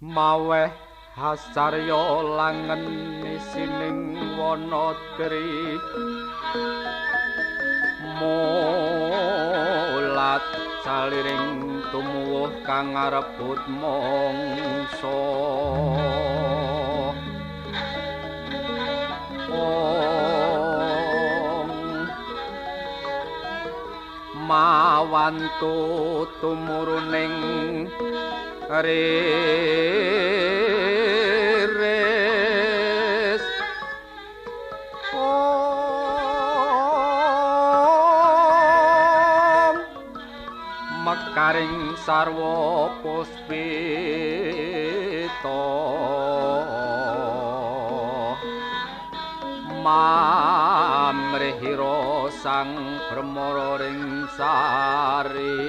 maweh hasarya langen isining wanadri mulat saliring tumuwuh kang arebut mangsa mawantu tumuruning riris mekaring sarwa puspita mamrihira sang brahmara ring sari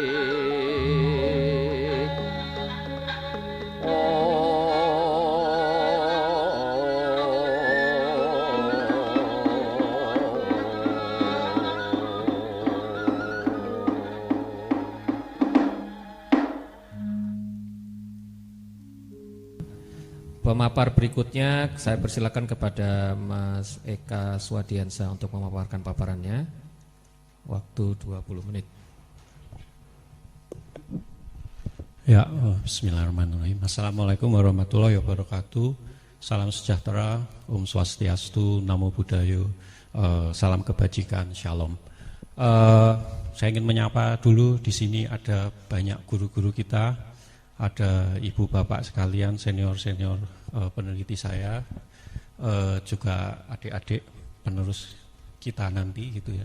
Pemapar berikutnya saya persilakan kepada Mas Eka Swadiansa untuk memaparkan paparannya. Waktu 20 menit. Ya, bismillahirrahmanirrahim. Assalamualaikum warahmatullahi wabarakatuh. Salam sejahtera, Om Swastiastu, Namo Buddhaya, salam kebajikan, Shalom. Saya ingin menyapa dulu, di sini ada banyak guru-guru kita, ada ibu bapak sekalian, senior-senior peneliti saya, juga adik-adik penerus kita nanti gitu ya.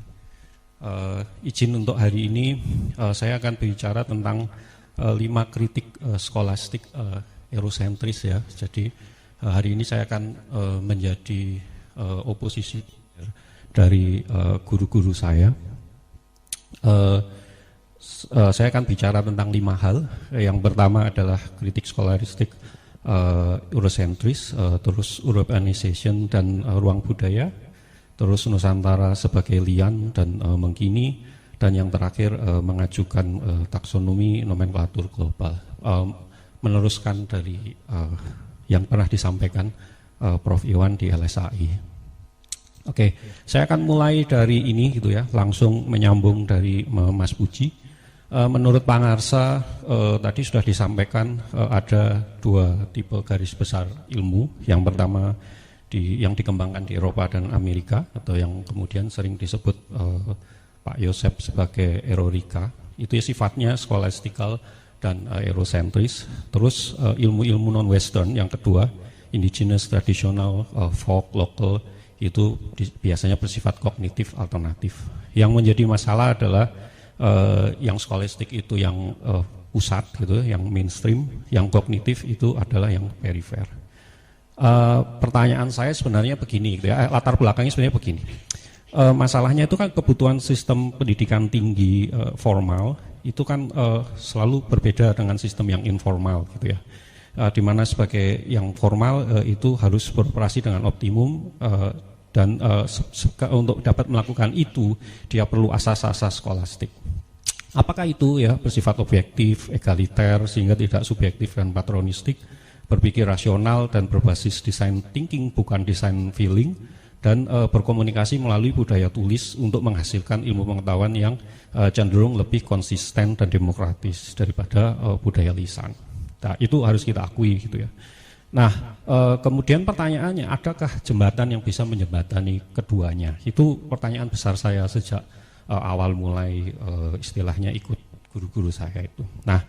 Izin untuk hari ini saya akan berbicara tentang 5 kritik skolastik eurosentris ya. Jadi hari ini saya akan menjadi oposisi dari guru-guru saya. Saya akan bicara tentang 5 hal. Yang pertama adalah kritik skolastik eurosentris, terus urbanization dan ruang budaya, terus Nusantara sebagai lian dan mengkini, dan yang terakhir mengajukan taksonomi nomenklatur global, meneruskan dari yang pernah disampaikan Prof. Iwan di LSAI. Oke, saya akan mulai dari ini gitu ya, langsung menyambung dari Mas Puji. Menurut Pangarsa tadi sudah disampaikan ada 2 tipe garis besar ilmu. Yang pertama yang dikembangkan di Eropa dan Amerika, atau yang kemudian sering disebut Pak Yosep sebagai Erorika. Itu ya sifatnya scholastikal dan eurocentris. Terus ilmu-ilmu non-western yang kedua, indigenous, tradisional, folk, local, itu biasanya bersifat kognitif alternatif. Yang menjadi masalah adalah yang scholastic itu yang pusat gitu, yang mainstream, yang kognitif itu adalah yang perifer. Pertanyaan saya sebenarnya begini gitu ya, latar belakangnya sebenarnya begini. Masalahnya itu kan kebutuhan sistem pendidikan tinggi formal itu kan selalu berbeda dengan sistem yang informal gitu ya. Di mana sebagai yang formal itu harus beroperasi dengan optimum, dan untuk dapat melakukan itu dia perlu asas-asas skolastik. Apakah itu ya bersifat objektif, egaliter, sehingga tidak subjektif dan patronistik, berpikir rasional dan berbasis design thinking bukan design feeling, dan berkomunikasi melalui budaya tulis untuk menghasilkan ilmu pengetahuan yang cenderung lebih konsisten dan demokratis daripada budaya lisan. Nah, itu harus kita akui gitu ya. Nah, kemudian pertanyaannya, adakah jembatan yang bisa menjembatani keduanya? Itu pertanyaan besar saya sejak awal mulai istilahnya ikut guru-guru saya itu. Nah,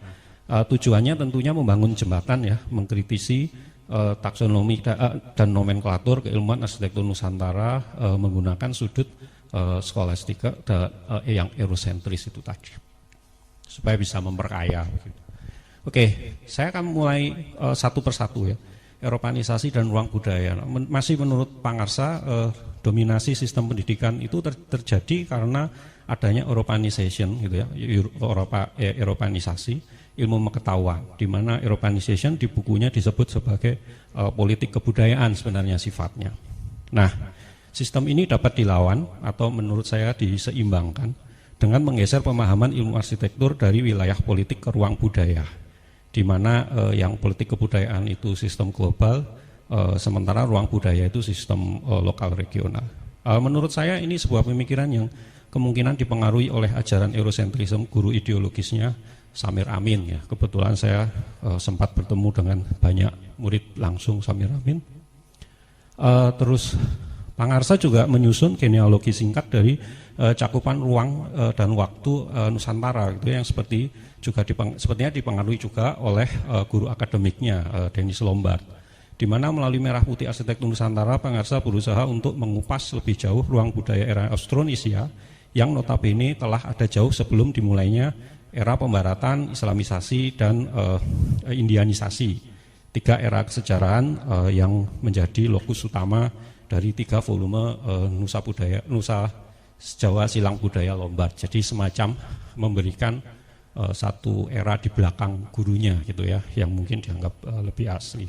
tujuannya tentunya membangun jembatan ya, mengkritisi taksonomi dan nomenklatur keilmuan arsitektur Nusantara menggunakan sudut skolastika yang eurosentris itu tadi, supaya bisa memperkaya. Oke, saya akan mulai satu persatu ya. Eropanisasi dan ruang budaya. Masih menurut Pangarsa, dominasi sistem pendidikan itu terjadi karena adanya Europanization gitu ya, Eropanisasi ilmu pengetahuan, di mana Europanization di bukunya disebut sebagai politik kebudayaan sebenarnya sifatnya. Nah, sistem ini dapat dilawan atau menurut saya diseimbangkan dengan menggeser pemahaman ilmu arsitektur dari wilayah politik ke ruang budaya. di mana yang politik kebudayaan itu sistem global, sementara ruang budaya itu sistem lokal regional. Menurut saya ini sebuah pemikiran yang kemungkinan dipengaruhi oleh ajaran Eurocentrism guru ideologisnya Samir Amin ya. Kebetulan saya sempat bertemu dengan banyak murid langsung Samir Amin. Terus Pangarsa juga menyusun genealogi singkat dari cakupan ruang dan waktu Nusantara gitu, yang sepertinya dipengaruhi juga oleh guru akademiknya Dennis Lombard, di mana melalui Merah Putih Arsitektur Nusantara Pangarsa berusaha untuk mengupas lebih jauh ruang budaya era Austronesia yang notabene telah ada jauh sebelum dimulainya era pembaratan, Islamisasi, dan Indianisasi, 3 era kesejarahan yang menjadi lokus utama dari 3 volume Nusa Jawa Silang Budaya Lombard. Jadi semacam memberikan satu era di belakang gurunya gitu ya, yang mungkin dianggap lebih asli.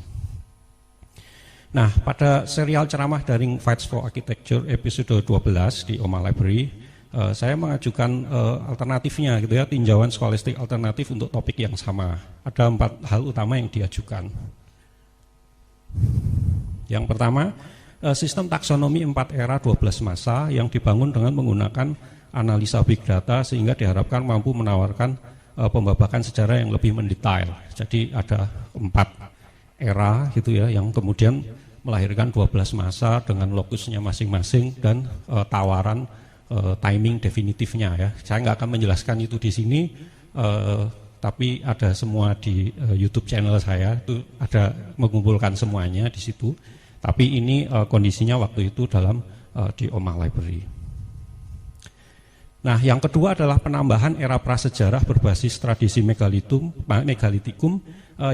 Nah, pada serial ceramah daring Fights for Architecture episode 12 di Oma Library, saya mengajukan alternatifnya gitu ya, tinjauan skolastik alternatif untuk topik yang sama. Ada 4 hal utama yang diajukan. Yang pertama, sistem taksonomi 4 era 12 masa yang dibangun dengan menggunakan analisa big data sehingga diharapkan mampu menawarkan pembabakan sejarah yang lebih mendetail. Jadi ada 4 era gitu ya, yang kemudian melahirkan 12 masa dengan lokusnya masing-masing dan tawaran timing definitifnya ya. Saya nggak akan menjelaskan itu di sini, tapi ada semua di YouTube channel saya, itu ada mengumpulkan semuanya di situ. Tapi ini kondisinya waktu itu dalam di Oma Library. Nah, yang kedua adalah penambahan era prasejarah berbasis tradisi megalitikum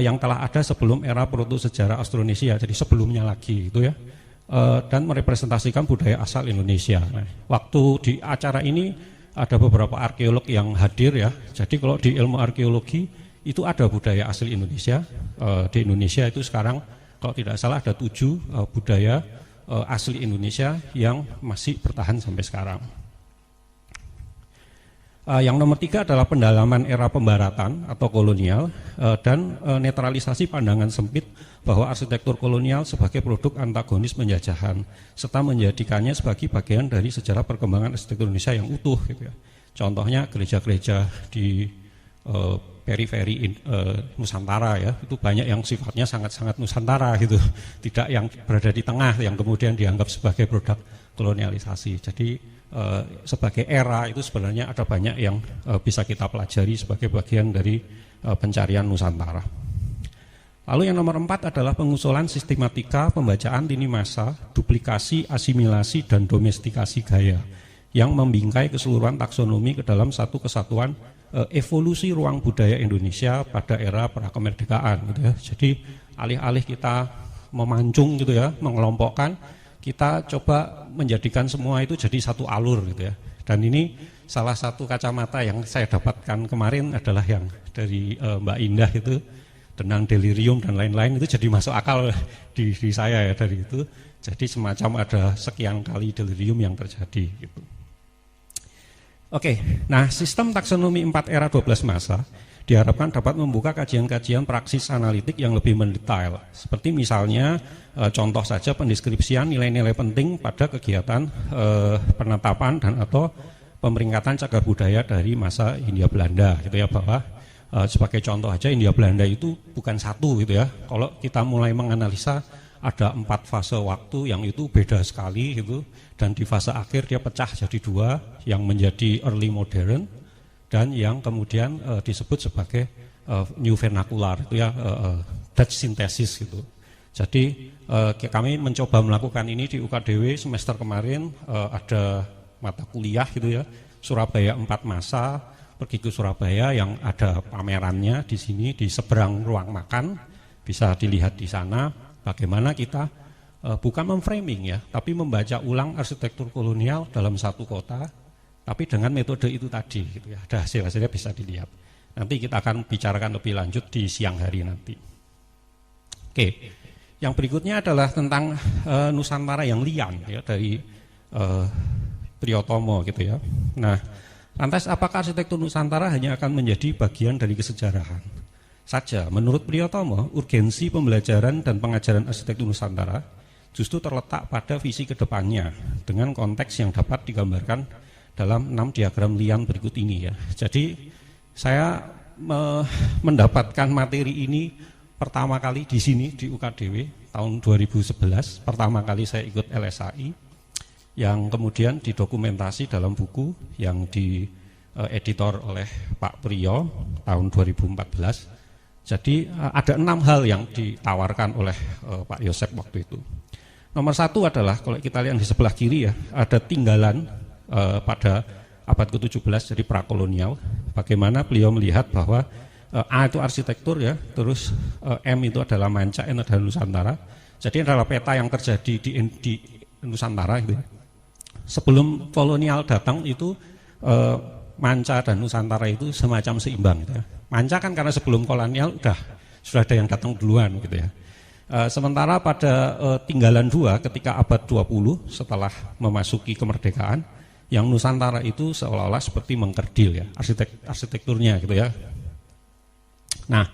yang telah ada sebelum era proto-sejarah Austronesia, jadi sebelumnya lagi itu ya. Dan merepresentasikan budaya asal Indonesia. Nah, waktu di acara ini ada beberapa arkeolog yang hadir ya. Jadi kalau di ilmu arkeologi itu ada budaya asli Indonesia. Di Indonesia itu sekarang kalau tidak salah ada 7 budaya asli Indonesia yang masih bertahan sampai sekarang. Yang nomor 3 adalah pendalaman era pembaratan atau kolonial dan netralisasi pandangan sempit bahwa arsitektur kolonial sebagai produk antagonis penjajahan serta menjadikannya sebagai bagian dari sejarah perkembangan arsitektur Indonesia yang utuh gitu ya. Contohnya gereja-gereja di periferi Nusantara ya, itu banyak yang sifatnya sangat-sangat Nusantara gitu, tidak yang berada di tengah yang kemudian dianggap sebagai produk kolonialisasi. Jadi sebagai era itu sebenarnya ada banyak yang bisa kita pelajari sebagai bagian dari pencarian Nusantara. Lalu yang nomor 4 adalah pengusulan sistematika pembacaan lini masa, duplikasi, asimilasi, dan domestikasi gaya yang membingkai keseluruhan taksonomi ke dalam satu kesatuan evolusi ruang budaya Indonesia pada era prakemerdekaan gitu ya. Jadi alih-alih kita memancung gitu ya, mengelompokkan, kita coba menjadikan semua itu jadi satu alur gitu ya. Dan ini salah satu kacamata yang saya dapatkan kemarin adalah yang dari Mbak Indah itu, Tenang Delirium dan lain-lain, itu jadi masuk akal di saya ya dari itu. Jadi semacam ada sekian kali delirium yang terjadi gitu. Oke, nah sistem taksonomi 4 era 12 masa diharapkan dapat membuka kajian-kajian praksis analitik yang lebih mendetail. Seperti misalnya contoh saja pendeskripsian nilai-nilai penting pada kegiatan penetapan dan atau pemeringkatan cagar budaya dari masa Hindia Belanda gitu ya, bahwa sebagai contoh aja Hindia Belanda itu bukan satu gitu ya. Kalau kita mulai menganalisa ada 4 fase waktu yang itu beda sekali gitu, dan di fase akhir dia pecah jadi 2, yang menjadi early modern dan yang kemudian disebut sebagai new vernacular itu ya, Dutch synthesis gitu. Jadi kami mencoba melakukan ini di UKDW semester kemarin, ada mata kuliah gitu ya, Surabaya 4 masa, pergi ke Surabaya yang ada pamerannya di sini di seberang ruang makan, bisa dilihat di sana bagaimana kita bukan memframing ya, tapi membaca ulang arsitektur kolonial dalam satu kota, tapi dengan metode itu tadi gitu ya. Ada hasil-hasilnya bisa dilihat. Nanti kita akan bicarakan lebih lanjut di siang hari nanti. Oke, yang berikutnya adalah tentang Nusantara yang lian ya, dari Priyotomo gitu ya. Nah, lantas apakah arsitektur Nusantara hanya akan menjadi bagian dari kesejarahan? saja. Menurut Priyotomo, urgensi pembelajaran dan pengajaran arsitektur Nusantara justru terletak pada visi kedepannya dengan konteks yang dapat digambarkan dalam 6 diagram lian berikut ini ya. Jadi saya mendapatkan materi ini pertama kali di sini di UKDW tahun 2011. Pertama kali saya ikut LSAI yang kemudian didokumentasi dalam buku yang dieditor oleh Pak Priyo tahun 2014. Jadi ada 6 hal yang ditawarkan oleh Pak Yosep waktu itu. Nomor 1 adalah kalau kita lihat di sebelah kiri ya, ada tinggalan pada abad ke-17 jadi prakolonial. Bagaimana beliau melihat bahwa A itu arsitektur ya, terus M itu adalah manca, N adalah Nusantara. Jadi adalah peta yang terjadi di Nusantara gitu ya. Sebelum kolonial datang itu manca dan Nusantara itu semacam seimbang gitu ya. Manca kan karena sebelum kolonial sudah ada yang datang duluan gitu ya. Sementara pada tinggalan 2 ketika abad 20 setelah memasuki kemerdekaan, yang Nusantara itu seolah-olah seperti mengkerdil ya, arsitekturnya gitu ya. Nah,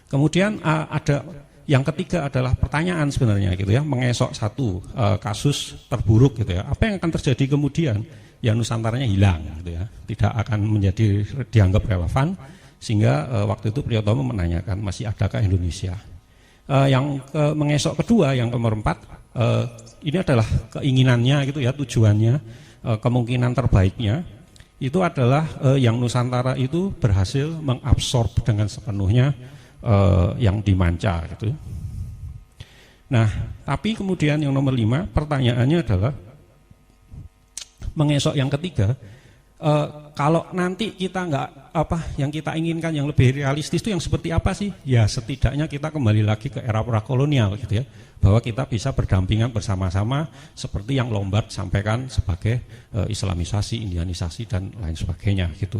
kemudian ada yang ketiga adalah pertanyaan sebenarnya gitu ya, mengesok satu kasus terburuk gitu ya. Apa yang akan terjadi kemudian? Ya Nusantaranya hilang gitu ya, tidak akan menjadi dianggap relevan. Sehingga waktu itu Priyotomo menanyakan masih adakah Indonesia. Yang mengesok kedua, yang nomor 4, ini adalah keinginannya gitu ya, tujuannya, kemungkinan terbaiknya itu adalah yang Nusantara itu berhasil mengabsorb dengan sepenuhnya yang dimanca gitu. Nah, tapi kemudian yang nomor 5, pertanyaannya adalah mengesok yang ketiga. Kalau nanti kita yang kita inginkan yang lebih realistis itu yang seperti apa sih? Ya setidaknya kita kembali lagi ke era prakolonial gitu ya, bahwa kita bisa berdampingan bersama-sama seperti yang Lombard sampaikan sebagai Islamisasi, Indianisasi dan lain sebagainya gitu.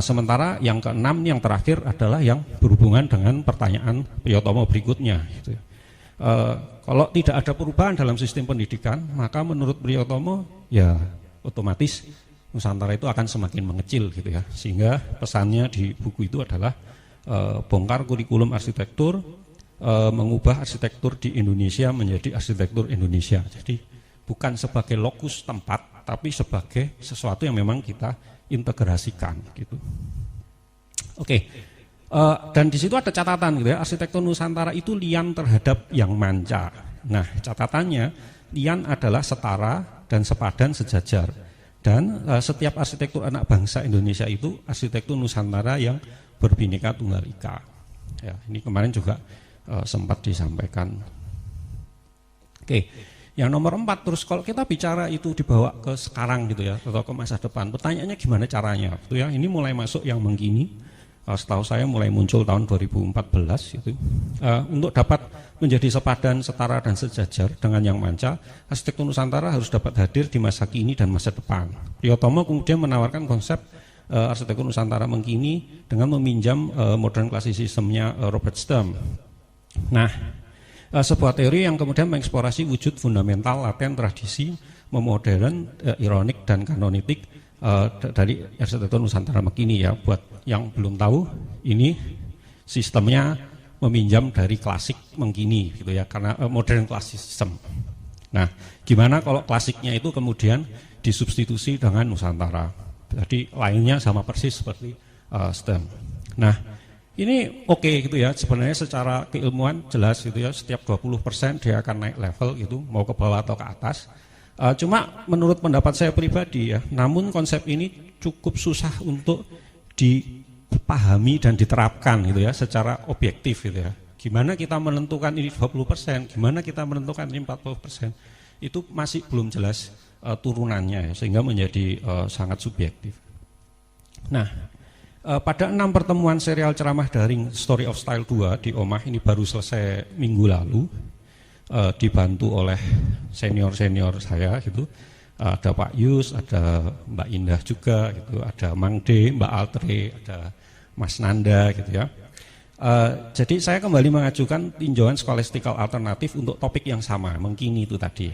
Sementara yang keenam yang terakhir adalah yang berhubungan dengan pertanyaan Priyotomo berikutnya gitu ya. Kalau tidak ada perubahan dalam sistem pendidikan, maka menurut Priyotomo ya otomatis Nusantara itu akan semakin mengecil gitu ya, sehingga pesannya di buku itu adalah bongkar kurikulum arsitektur, mengubah arsitektur di Indonesia menjadi arsitektur Indonesia. Jadi bukan sebagai lokus tempat, tapi sebagai sesuatu yang memang kita integrasikan gitu. Oke, dan di situ ada catatan gitu ya, arsitektur Nusantara itu lian terhadap yang manca. Nah catatannya, lian adalah setara dan sepadan sejajar. Dan setiap arsitektur anak bangsa Indonesia itu arsitektur Nusantara yang berbineka tunggal ika. Ya, ini kemarin juga sempat disampaikan. Oke, yang nomor 4 terus kalau kita bicara itu dibawa ke sekarang gitu ya, atau ke masa depan. Pertanyaannya gimana caranya? Gitu ya, ini mulai masuk yang mengkini. Setahu saya mulai muncul tahun 2014 gitu. Untuk dapat menjadi sepadan, setara dan sejajar dengan yang manca, arsitektur Nusantara harus dapat hadir di masa kini dan masa depan. Priyotomo kemudian menawarkan konsep arsitektur Nusantara mengkini dengan meminjam modern klasisismenya Robert Sturm. Nah, sebuah teori yang kemudian mengeksplorasi wujud fundamental, laten, tradisi, memodern, ironik dan kanonitik dari arsitektur Nusantara mekini ya. Buat yang belum tahu, ini sistemnya meminjam dari klasik mengkini gitu ya, karena modern klasisism. Nah, gimana kalau klasiknya itu kemudian disubstitusi dengan Nusantara? Jadi lainnya sama persis seperti Sturm. Nah, ini oke gitu ya, sebenarnya secara keilmuan jelas gitu ya, setiap 20% dia akan naik level gitu, mau ke bawah atau ke atas. Cuma menurut pendapat saya pribadi ya, namun konsep ini cukup susah untuk dipahami dan diterapkan gitu ya, secara objektif gitu ya. Gimana kita menentukan ini 20%, gimana kita menentukan ini 40%, itu masih belum jelas turunannya ya, sehingga menjadi sangat subjektif. Nah, pada 6 pertemuan serial ceramah daring Story of Style 2 di Omah, ini baru selesai minggu lalu, dibantu oleh senior-senior saya gitu. Ada Pak Yus, ada Mbak Indah juga gitu, ada Mang D, Mbak Altre, ada Mas Nanda gitu ya. Jadi saya kembali mengajukan tinjauan scholastikal alternatif untuk topik yang sama, mengkini itu tadi.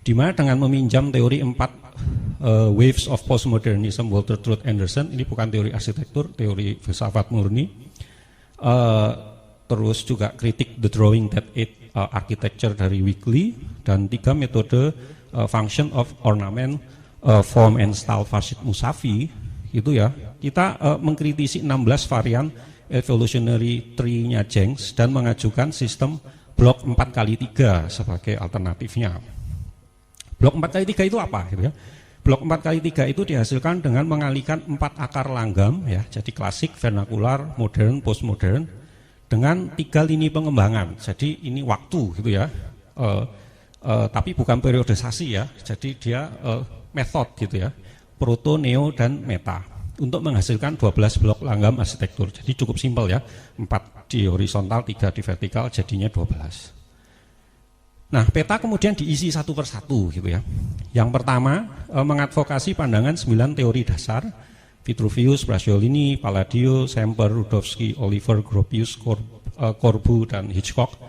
Di mana dengan meminjam teori 4 waves of postmodernism Walter Truth Anderson, ini bukan teori arsitektur, teori filsafat murni. terus juga kritik the drawing that it architecture dari Weekly, dan 3 metode function of ornament, form and style Farshid Musafi itu ya, kita mengkritisi 16 varian evolutionary tree-nya Jenks dan mengajukan sistem blok 4x3 sebagai alternatifnya. Blok 4x3 itu apa gitu ya? Blok 4x3 itu dihasilkan dengan mengalihkan 4 akar langgam ya, jadi klasik, vernakular, modern, postmodern, dengan 3 lini pengembangan. Jadi ini waktu gitu ya, tapi bukan periodisasi ya, jadi dia metode gitu ya, proto, neo, dan meta, untuk menghasilkan 12 blok langgam arsitektur. Jadi cukup simpel ya, 4 di horizontal, 3 di vertikal, jadinya 12. Nah, peta kemudian diisi satu persatu gitu ya. Yang pertama, mengadvokasi pandangan 9 teori dasar, Vitruvius, Bracciolini, Palladio, Semper, Rudowski, Oliver, Gropius, Corbu, dan Hitchcock,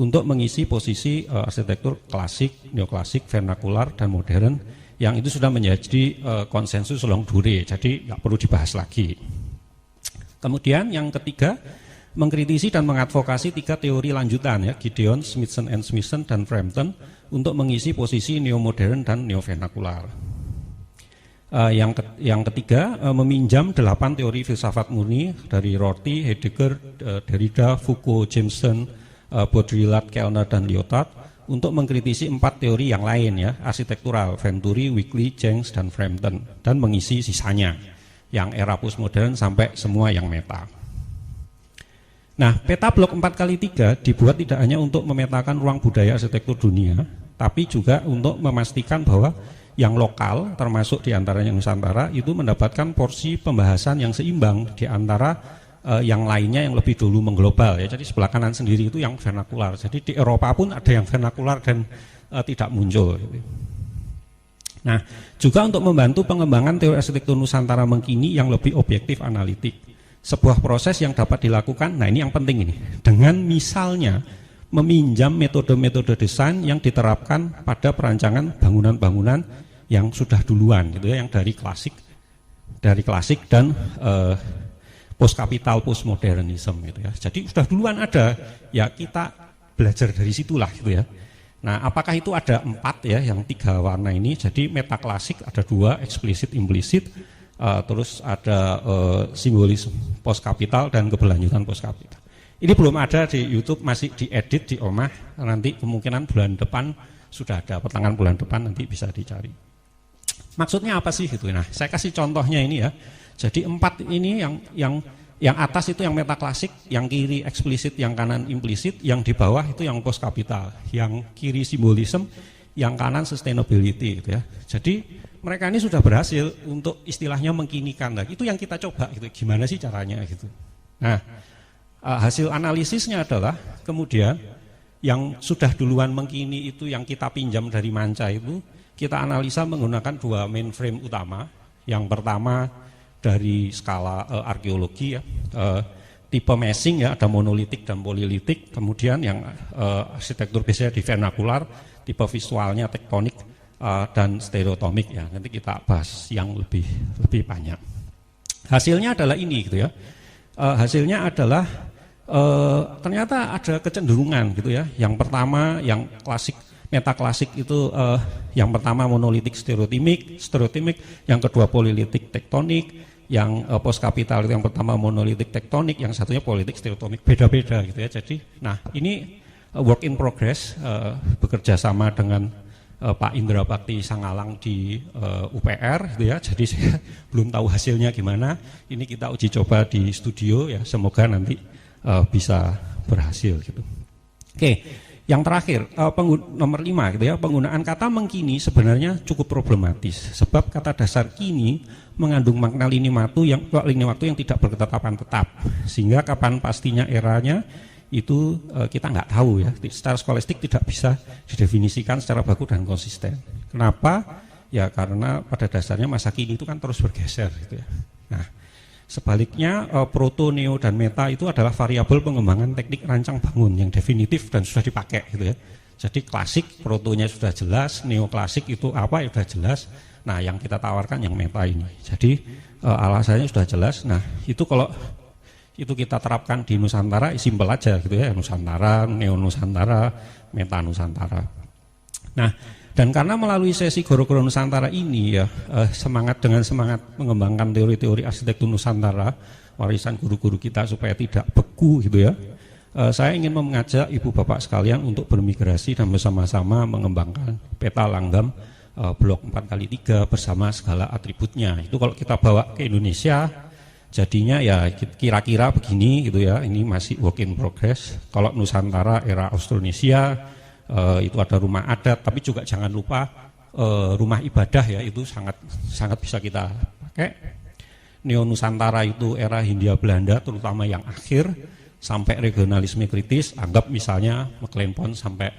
untuk mengisi posisi arsitektur klasik, neoklasik, vernakular, dan modern, yang itu sudah menjadi konsensus long dure, jadi nggak perlu dibahas lagi. Kemudian yang ketiga, mengkritisi dan mengadvokasi 3 teori lanjutan ya, Gideon, Smithson and Smithson, dan Frampton, untuk mengisi posisi neomodern dan neovernakular. Yang ketiga, meminjam 8 teori filsafat murni dari Rorty, Heidegger, Derrida, Foucault, Jameson, Baudrillard, Kellner, dan Lyotard, untuk mengkritisi 4 teori yang lain ya, arsitektural, Venturi, Weekly, Jenks, dan Frampton, dan mengisi sisanya yang era postmodern sampai semua yang meta. Nah, peta blok 4x3 dibuat tidak hanya untuk memetakan ruang budaya arsitektur dunia, tapi juga untuk memastikan bahwa yang lokal, termasuk diantaranya Nusantara, itu mendapatkan porsi pembahasan yang seimbang di antara yang lainnya yang lebih dulu mengglobal ya. Jadi sebelah kanan sendiri itu yang vernakular. Jadi di Eropa pun ada yang vernakular dan tidak muncul. Nah, juga untuk membantu pengembangan teori arsitektur Nusantara mengkini yang lebih objektif analitik. Sebuah proses yang dapat dilakukan, nah ini yang penting ini, dengan misalnya meminjam metode-metode desain yang diterapkan pada perancangan bangunan-bangunan yang sudah duluan gitu ya, yang dari klasik dan post kapital, postmodernism gitu ya. Jadi sudah duluan ada, ya kita belajar dari situlah gitu ya. Nah, apakah itu ada 4 ya, yang 3 warna ini? Jadi meta klasik ada 2, eksplisit, implisit, terus ada simbolisme post kapital dan keberlanjutan post kapital. Ini belum ada di YouTube, masih diedit di omah. Nanti kemungkinan bulan depan sudah ada, pertengahan bulan depan nanti bisa dicari. Maksudnya apa sih gitu? Nah, saya kasih contohnya ini ya. Jadi 4 ini yang atas itu yang meta klasik, yang kiri eksplisit, yang kanan implisit, yang di bawah itu yang post kapital, yang kiri simbolisme, yang kanan sustainability gitu ya. Jadi mereka ini sudah berhasil untuk istilahnya mengkinikan. Nah, itu yang kita coba gitu. Gimana sih caranya gitu. Nah, hasil analisisnya adalah kemudian yang sudah duluan mengkini itu yang kita pinjam dari manca itu, kita analisa menggunakan 2 mainframe utama. Yang pertama dari skala arkeologi ya, tipe meshing ya, ada monolitik dan polilitik. Kemudian yang arsitektur biasanya di vernakular, tipe visualnya tektonik dan stereotomik ya. Nanti kita bahas yang lebih banyak. Hasilnya adalah ini gitu ya. Hasilnya adalah ternyata ada kecenderungan gitu ya. Yang pertama yang klasik, meta klasik itu yang pertama monolitik stereotimik, yang kedua polilitik tektonik, yang post kapital itu yang pertama monolitik tektonik, yang satunya politik stereotomik, beda-beda gitu ya. Jadi, nah ini work in progress, bekerja sama dengan Pak Indra Bakti Sangalang di UPR gitu ya. Jadi saya belum tahu hasilnya gimana. Ini kita uji coba di studio ya, semoga nanti bisa berhasil gitu. Oke. Yang terakhir, nomor 5 gitu ya, penggunaan kata mengkini sebenarnya cukup problematis. Sebab kata dasar kini mengandung makna lini waktu yang tidak berketetapan tetap. Sehingga kapan pastinya eranya itu kita nggak tahu ya. Secara skolastik tidak bisa didefinisikan secara baku dan konsisten. Kenapa? Ya karena pada dasarnya masa kini itu kan terus bergeser gitu ya. Nah, sebaliknya proto, neo, dan meta itu adalah variabel pengembangan teknik rancang bangun yang definitif dan sudah dipakai gitu ya. Jadi klasik, protonya sudah jelas, neoklasik itu apa ya sudah jelas. Nah, yang kita tawarkan yang meta ini. Jadi alasannya sudah jelas. Nah, itu kalau itu kita terapkan di Nusantara, simpel aja gitu ya, Nusantara, Neo Nusantara, Meta Nusantara. Nah, dan karena melalui sesi Goro-Goro Nusantara ini ya, semangat mengembangkan teori-teori arsitektur Nusantara, warisan guru-guru kita supaya tidak beku gitu ya. Saya ingin mengajak ibu bapak sekalian untuk bermigrasi dan bersama-sama mengembangkan peta langgam blok 4x3 bersama segala atributnya. Itu kalau kita bawa ke Indonesia, jadinya ya kira-kira begini gitu ya, ini masih work in progress. Kalau Nusantara era Austronesia itu ada rumah adat, tapi juga jangan lupa rumah ibadah ya, itu sangat bisa kita pakai. Neo Nusantara itu era Hindia Belanda, terutama yang akhir sampai regionalisme kritis, anggap misalnya McLean-Pond sampai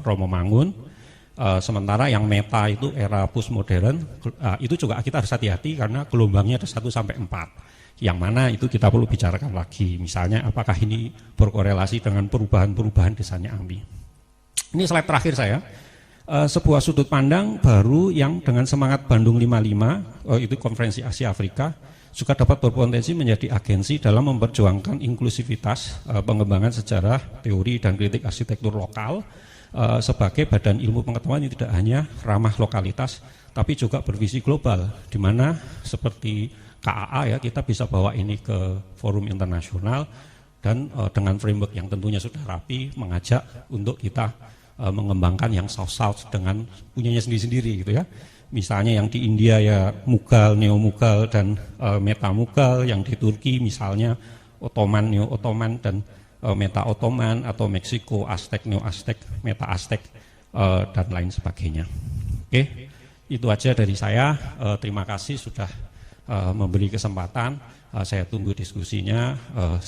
Romo Mangun. Sementara yang meta itu era postmodern, itu juga kita harus hati-hati karena gelombangnya ada 1 sampai 4. Yang mana itu kita perlu bicarakan lagi. Misalnya apakah ini berkorelasi dengan perubahan-perubahan desanya Ambi. Ini slide terakhir saya. Sebuah sudut pandang baru yang dengan semangat Bandung 55, itu konferensi Asia Afrika, juga dapat berpotensi menjadi agensi dalam memperjuangkan inklusivitas, pengembangan sejarah, teori dan kritik arsitektur lokal, sebagai badan ilmu pengetahuan yang tidak hanya ramah lokalitas tapi juga bervisi global, di mana seperti KAA ya, kita bisa bawa ini ke forum internasional dan dengan framework yang tentunya sudah rapi, mengajak untuk kita mengembangkan yang South dengan punyanya sendiri-sendiri gitu ya. Misalnya yang di India ya Mughal, Neo Mughal dan Meta Mughal, yang di Turki misalnya Ottoman, Neo Ottoman dan Meta Ottoman, atau Meksiko, Aztec, Neo Aztec, Meta Aztec, dan lain sebagainya. Oke, itu aja dari saya. Terima kasih sudah memberi kesempatan. Saya tunggu diskusinya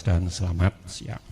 dan selamat siang.